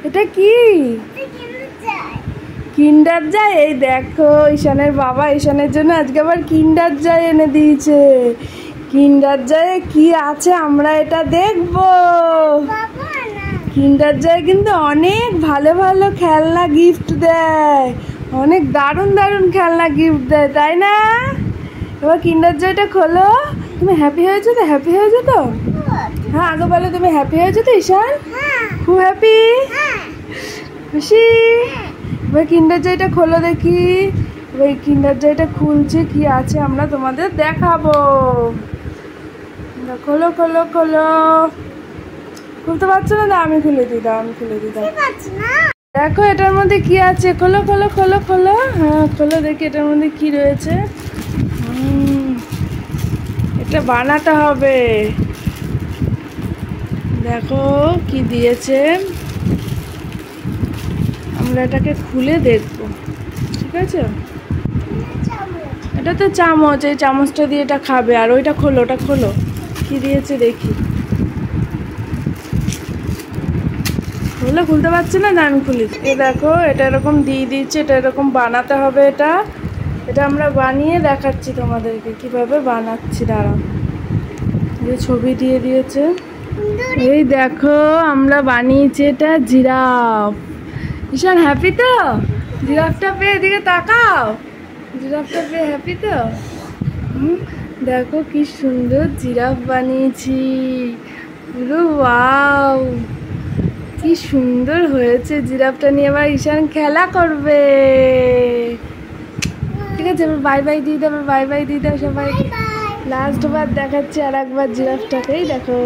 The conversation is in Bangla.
এটা কি? কিন্ডার জয়। এই দেখো ঈশানের বাবা ঈশানের জন্য আজকে আবার কিন্ডার জয় এনে দিয়েছে। কিন্ডার জয়ে কি আছে আমরা এটা দেখবো। কিন্ডার জয় কিন্তু অনেক ভালো ভালো খেলনা গিফট দেয়, অনেক দারুণ দারুণ খেলনা গিফট দেয়, তাই না? এবার কিন্ডার জয়টা খোলো। তুমি হ্যাপি হয়েছো তো? হ্যাপি হয়েছো তো? হ্যাঁ আগে বলো, তুমি হ্যাপি হয়েছো তো ঈশান? খুব হ্যাপি, খুশি। এবার কিন্ডার জয়টা খোলো দেখি। এবার কিন্ডার জয়টা খুলছে, কি আছে আমরা তোমাদের দেখাবো। খোলো খোলো খোলো। খুলতে পারছো না? আমি খুলে দিই, দাও আমি খুলে দিই, দাও। দেখো এটার মধ্যে কি আছে, খোলো খোলো খোলো খোলো। হ্যাঁ খোলো দেখি এটার মধ্যে কি রয়েছে। এটা বানাতে হবে। দেখো কি দিয়েছে, আমরা এটাকে খুলে দেখবো, ঠিক আছে? এটা তো চামচ, এই চামচটা দিয়ে এটা খাবে। আর ওইটা খোলো, ওটা খোলো, কি দিয়েছে দেখি। খুলে খুলতে পারছি না, আমি খুলি। এই দেখো এটা এরকম দিয়ে দিচ্ছে, এটা এরকম বানাতে হবে। এটা এটা আমরা বানিয়ে দেখাচ্ছি তোমাদেরকে কিভাবে বানাচ্ছি। দাঁড়াও, এই ছবি দিয়ে দিয়েছে। এই দেখো আমরা বানিয়েছি এটা জিরাফ। ঈশান হ্যাপি তো? জিরাফটা পেয়ে এদিকে তাকাও, জিরাফটা পেয়ে হ্যাপি তো? দেখো কি সুন্দর জিরাফ বানিয়েছি, পুরো ওয়াও, কি সুন্দর হয়েছে। জিরাফটা নিয়ে আবার ঈশান খেলা করবে। ঠিক আছে, এবার বাই বাই দিয়ে দাও, বাই বাই দিয়ে দাও সবাই। লাস্ট বার দেখাচ্ছি আর একবার জিরাফটাকেই দেখো।